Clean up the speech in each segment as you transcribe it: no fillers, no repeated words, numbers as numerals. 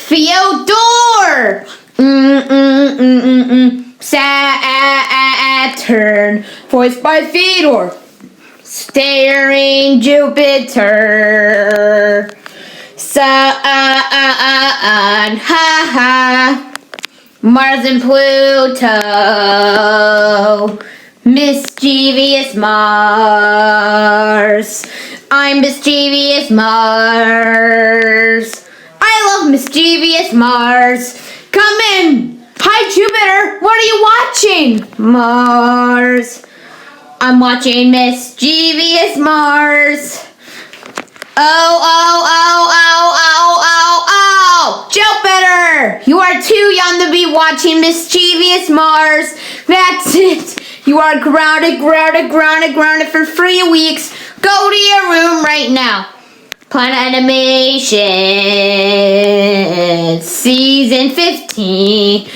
Fyodor! Saturn, voiced by Fyodor. Staring Jupiter. Sun, ha. Mars and Pluto. Mischievous Mars. I'm mischievous Mars. I love mischievous Mars. Come in. Hi, Jupiter. What are you watching? Mars. I'm watching mischievous Mars. Oh. Jupiter, you are too young to be watching mischievous Mars. That's it. You are grounded for 3 weeks. Go to your room right now. Planet Animation, Season 15.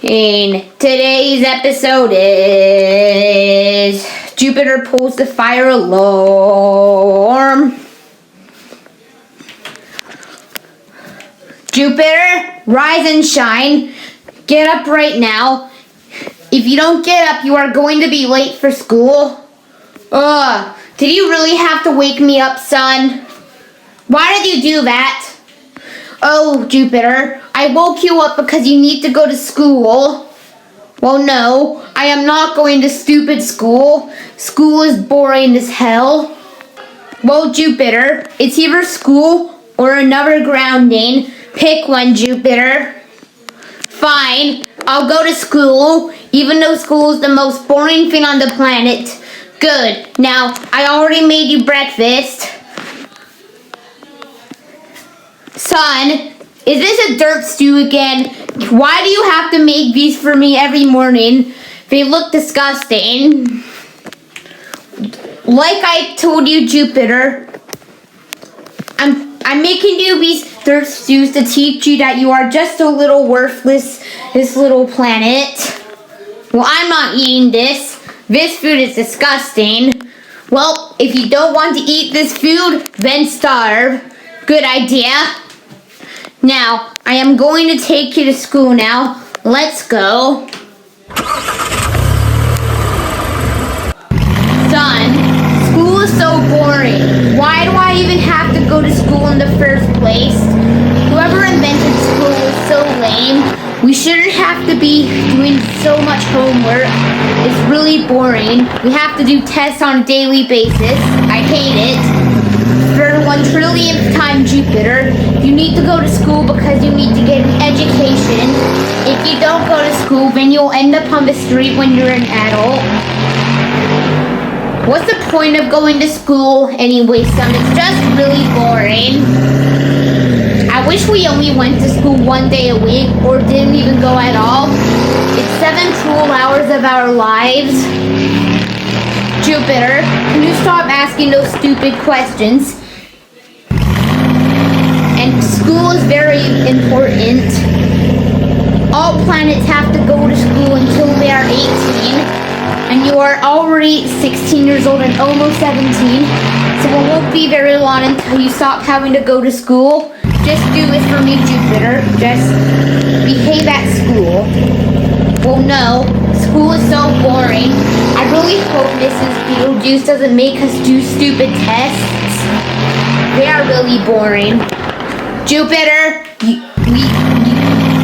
Today's episode is Jupiter pulls the fire alarm. Jupiter, rise and shine. Get up right now. If you don't get up, you are going to be late for school. Did you really have to wake me up, son? Why did you do that? Oh, Jupiter, I woke you up because you need to go to school. Well, no, I am not going to stupid school. School is boring as hell. Well, Jupiter, it's either school or another grounding. Pick one, Jupiter. Fine, I'll go to school, even though school is the most boring thing on the planet. Good. Now, I already made you breakfast. Son, is this a dirt stew again? Why do you have to make these for me every morning? They look disgusting. Like I told you, Jupiter, I'm making you these dirt stews to teach you that you are just a little worthless, this little planet. Well, I'm not eating this. This food is disgusting. Well, if you don't want to eat this food, then starve. Good idea. Now, I am going to take you to school now. Let's go. Son, school is so boring. Why do I even have to go to school in the first place? Whoever invented school is so lame. We shouldn't have to be doing so much homework. It's really boring. We have to do tests on a daily basis. I hate it. For 1 trillionth time, Jupiter, you need to go to school because you need to get an education. If you don't go to school, then you'll end up on the street when you're an adult. What's the point of going to school anyway, son? It's just really boring. I wish we only went to school 1 day a week or didn't even go at all. It's 7 full hours of our lives. Jupiter, can you stop asking those stupid questions? And school is very important. All planets have to go to school until they are 18. And you are already 16 years old and almost 17. So it won't be very long until you stop having to go to school. Just do this for me, Jupiter. Just behave at school. Well, no. School is so boring. I really hope Mrs. Beetlejuice doesn't make us do stupid tests. They are really boring. Jupiter,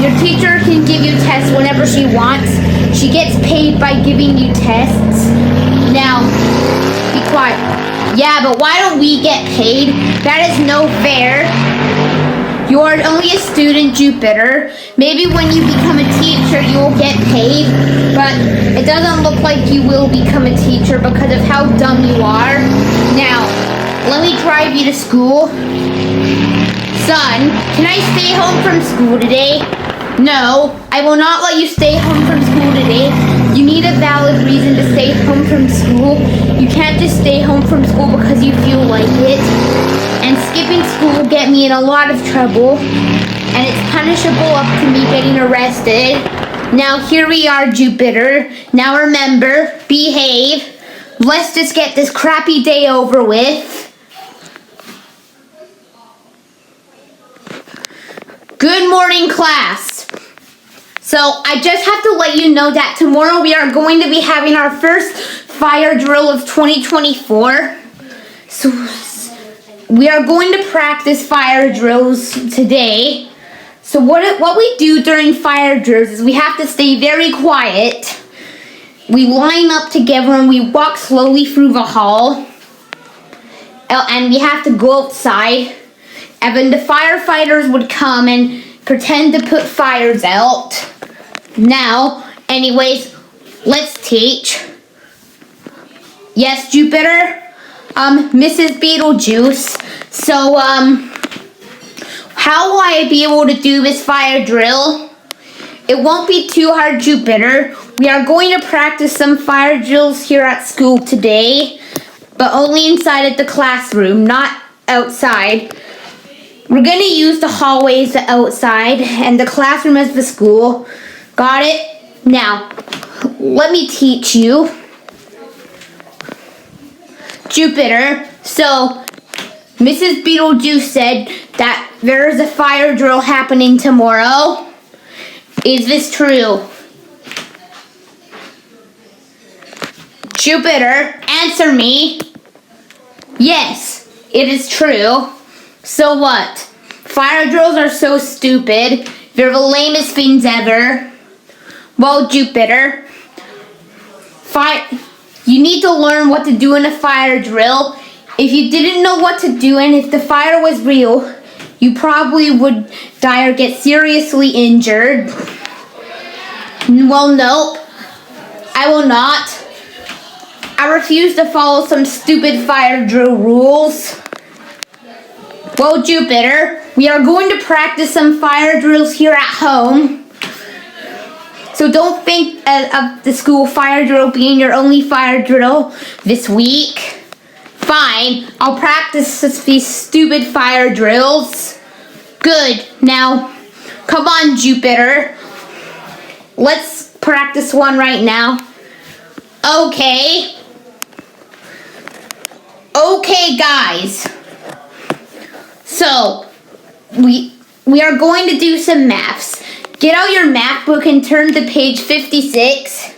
your teacher can give you tests whenever she wants. She gets paid by giving you tests. Now, be quiet. Yeah, but why don't we get paid? That is no fair. You are only a student, Jupiter. Maybe when you become a teacher, you will get paid. But it doesn't look like you will become a teacher because of how dumb you are. Now, let me drive you to school. Son, can I stay home from school today? No, I will not let you stay home from school today. You need a valid reason to stay home from school. You can't just stay home from school because you feel like it. And skipping school will get me in a lot of trouble. And it's punishable up to me getting arrested. Now here we are, Jupiter. Now remember, behave. Let's just get this crappy day over with. Good morning. morning class. So I just have to let you know that tomorrow we are going to be having our first fire drill of 2024. So we are going to practice fire drills today. So what we do during fire drills is we have to stay very quiet. We line up together and we walk slowly through the hall. And we have to go outside. And then the firefighters would come and pretend to put fires out. Now, anyways, let's teach. Yes, Jupiter? Mrs. Beetlejuice. So, how will I be able to do this fire drill? It won't be too hard, Jupiter. We are going to practice some fire drills here at school today, but only inside of the classroom, not outside. We're going to use the hallways outside and the classroom as the school. Got it? Now, let me teach you. Jupiter, so Mrs. Beetlejuice said that there is a fire drill happening tomorrow. Is this true? Jupiter, answer me. Yes, it is true. So what? Fire drills are so stupid. They're the lamest things ever. Well, Jupiter, you need to learn what to do in a fire drill. If you didn't know what to do and if the fire was real, you probably would die or get seriously injured. Well, nope. I will not. I refuse to follow some stupid fire drill rules. Well, Jupiter, we are going to practice some fire drills here at home. So don't think of the school fire drill being your only fire drill this week. Fine, I'll practice these stupid fire drills. Good, now, come on, Jupiter. Let's practice one right now. Okay. Okay, guys. So, we are going to do some maths. Get out your math book and turn to page 56.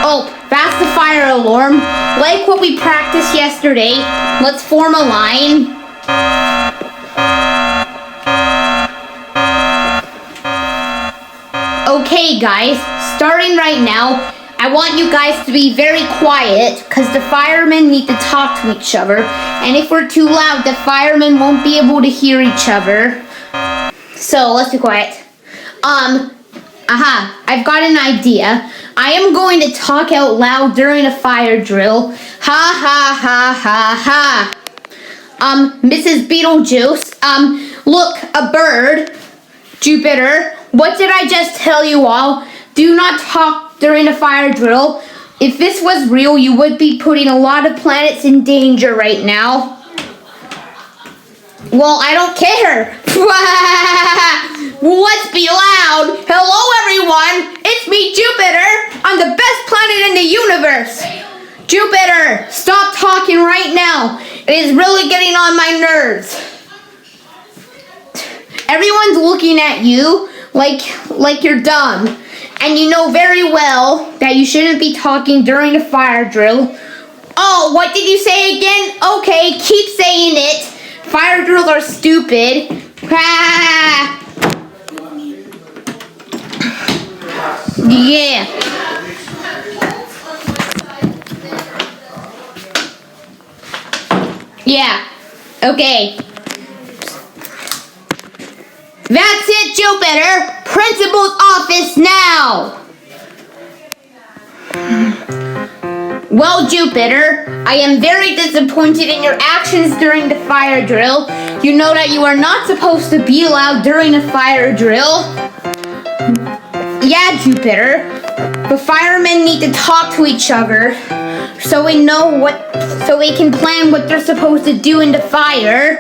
Oh, that's the fire alarm. Like what we practiced yesterday, let's form a line. Okay, guys, starting right now, I want you guys to be very quiet because the firemen need to talk to each other. And if we're too loud, the firemen won't be able to hear each other. So let's be quiet. I've got an idea. I am going to talk out loud during a fire drill. Ha ha ha ha ha. Mrs. Beetlejuice, look, a bird. Jupiter, what did I just tell you all? Do not talk during a fire drill. If this was real, you would be putting a lot of planets in danger right now. Well, I don't care. Let's be loud. Hello, everyone. It's me, Jupiter. I'm the best planet in the universe. Jupiter, stop talking right now. It is really getting on my nerves. Everyone's looking at you like you're dumb. And you know very well that you shouldn't be talking during a fire drill. Oh, what did you say again? Okay, keep saying it. Fire drills are stupid. Ah. Yeah. Yeah. Okay. That's it, Jupiter. Principal's office now. Well, Jupiter, I am very disappointed in your actions during the fire drill. You know that you are not supposed to be loud during a fire drill. Yeah, Jupiter. The firemen need to talk to each other so we can plan what they're supposed to do in the fire.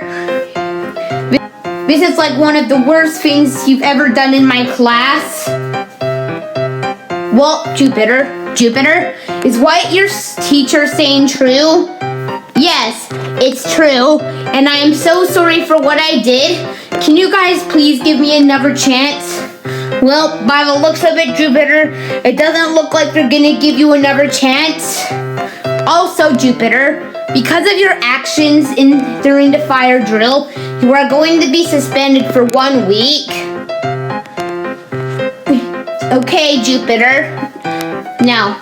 This is like one of the worst things you've ever done in my class. Well, Jupiter, is what your teacher saying true? Yes, It's true, and I am so sorry for what I did. Can you guys please give me another chance? Well, by the looks of it, Jupiter, it doesn't look like they're gonna give you another chance. Also, Jupiter, because of your actions during the fire drill, you are going to be suspended for 1 week. Okay, Jupiter. Now,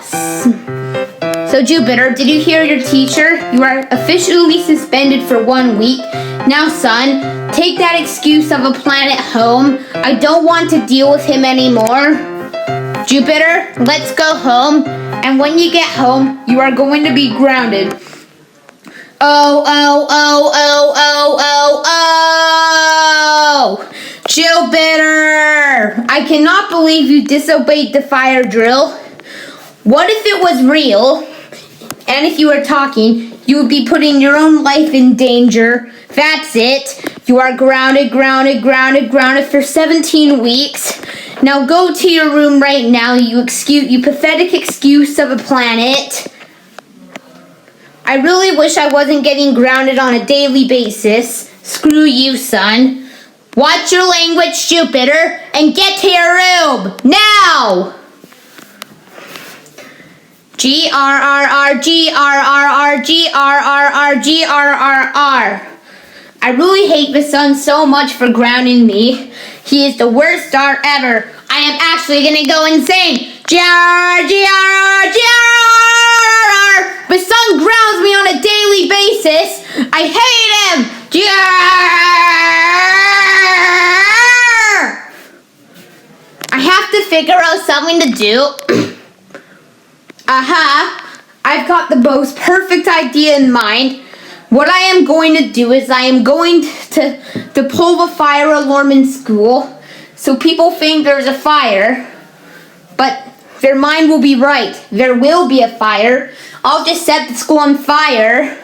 so Jupiter, did you hear your teacher? You are officially suspended for 1 week. Now, son, take that excuse of a planet home. I don't want to deal with him anymore. Jupiter, let's go home. And when you get home, you are going to be grounded. Oh, Jupiter! I cannot believe you disobeyed the fire drill. What if it was real? And if you were talking, you would be putting your own life in danger. That's it. You are grounded for 17 weeks. Now go to your room right now, you pathetic excuse of a planet. I really wish I wasn't getting grounded on a daily basis. Screw you, son. Watch your language, Jupiter, and get to your room, now! GRRR. I really hate the sun so much for grounding me. He is the worst star ever. I am actually gonna go insane. GRRR. The sun grounds me on a daily basis. I hate him. I have to figure out something to do. Aha! I've got the most perfect idea in mind. What I am going to do is I am going to pull the fire alarm in school so people think there's a fire, but their mind will be right. There will be a fire. I'll just set the school on fire.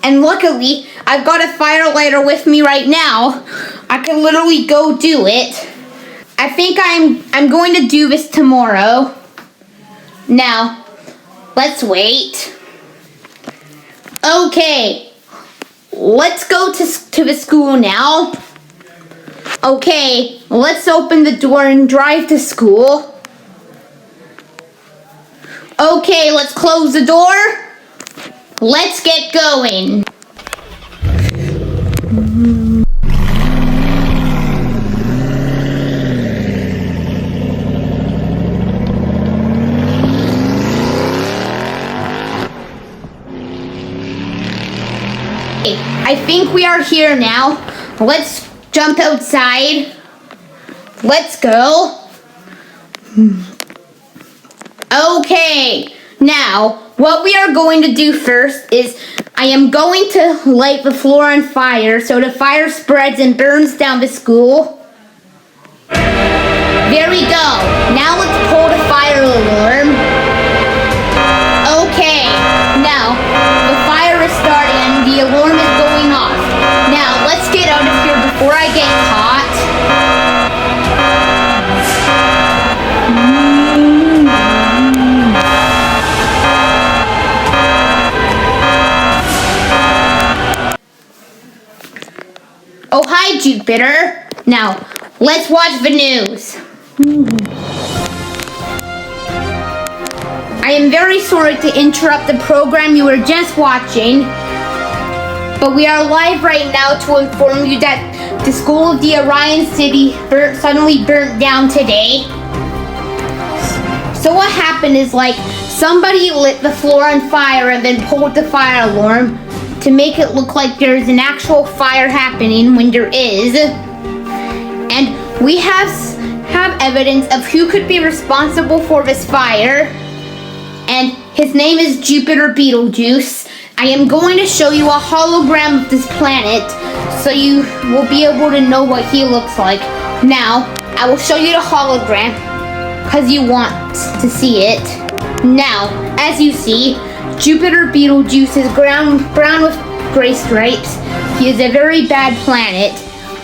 And luckily, I've got a fire lighter with me right now. I can literally go do it. I think I'm going to do this tomorrow. Now, let's wait. Okay, let's go to the school now. Okay, let's open the door and drive to school. Okay, let's close the door. Let's get going. I think we are here now. Let's jump outside. Let's go. Okay, now what we are going to do first is I am going to light the floor on fire so the fire spreads and burns down the school. There we go. Now let's pull the fire alarm. Okay, now the fire is starting and the alarm is going off. Now let's get out of here before I get caught. Oh, hi, Jupiter. Now, let's watch the news. I am very sorry to interrupt the program you were just watching, but we are live right now to inform you that the school of the Orion City suddenly burnt down today. So what happened is, somebody lit the floor on fire and then pulled the fire alarm to make it look like there's an actual fire happening when there is. And we have evidence of who could be responsible for this fire. And his name is Jupiter Betelgeuse. I am going to show you a hologram of this planet so you will be able to know what he looks like. Now, I will show you the hologram because you want to see it. Now, as you see, Jupiter Betelgeuse is brown with gray stripes. He is a very bad planet.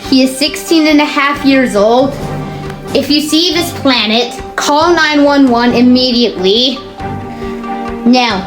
He is 16 and a half years old. If you see this planet, call 911 immediately. Now,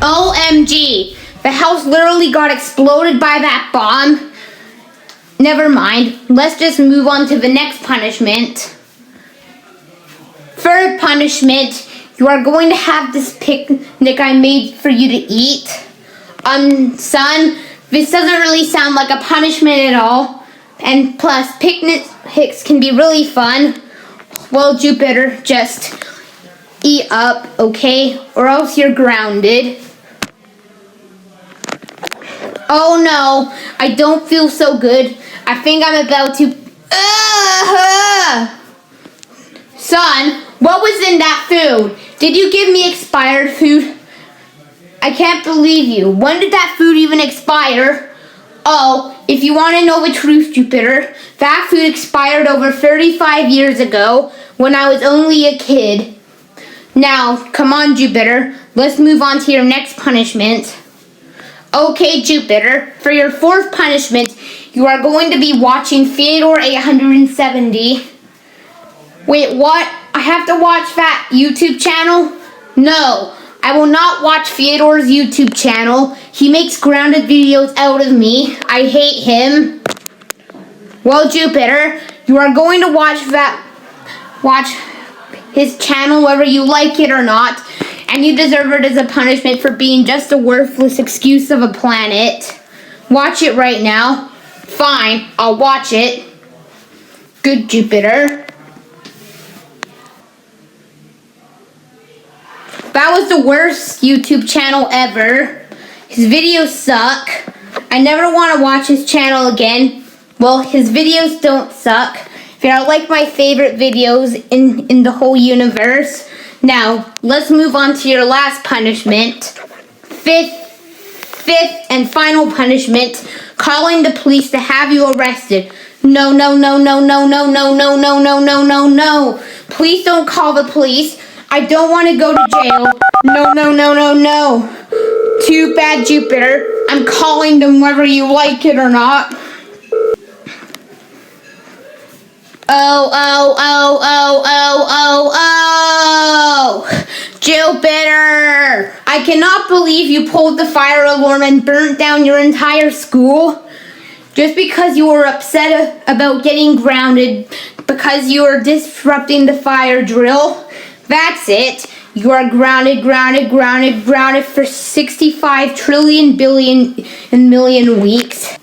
OMG. The house literally got exploded by that bomb. Never mind. Let's just move on to the next punishment. Third punishment, you are going to have this picnic I made for you to eat. Son, this doesn't really sound like a punishment at all. And plus, picnics can be really fun. Well, Jupiter, just eat up, okay? Or else you're grounded. Oh no, I don't feel so good. I think I'm about to... Son, what was in that food? Did you give me expired food? I can't believe you. When did that food even expire? Oh, if you want to know the truth, Jupiter, that food expired over 35 years ago when I was only a kid. Now, come on, Jupiter. Let's move on to your next punishment. Okay, Jupiter, for your fourth punishment, you are going to be watching Theodore 870. Wait, what? I have to watch that YouTube channel? No, I will not watch Theodore's YouTube channel. He makes grounded videos out of me. I hate him. Well, Jupiter, you are going to watch his channel whether you like it or not. And you deserve it as a punishment for being just a worthless excuse of a planet. Watch it right now. Fine, I'll watch it. Good, Jupiter. That was the worst YouTube channel ever. His videos suck. I never want to watch his channel again. Well, his videos don't suck. They are like my favorite videos in the whole universe. Now, let's move on to your last punishment. Fifth and final punishment, calling the police to have you arrested. No, no, no, no, no, no, no, no, no, no, no, no, no. Please don't call the police. I don't want to go to jail. No, no, no, no, no. Too bad, Jupiter. I'm calling them whether you like it or not. Oh, Jupiter! I cannot believe you pulled the fire alarm and burnt down your entire school. Just because you were upset about getting grounded because you were disrupting the fire drill. That's it. You are grounded for 65 trillion billion and million weeks.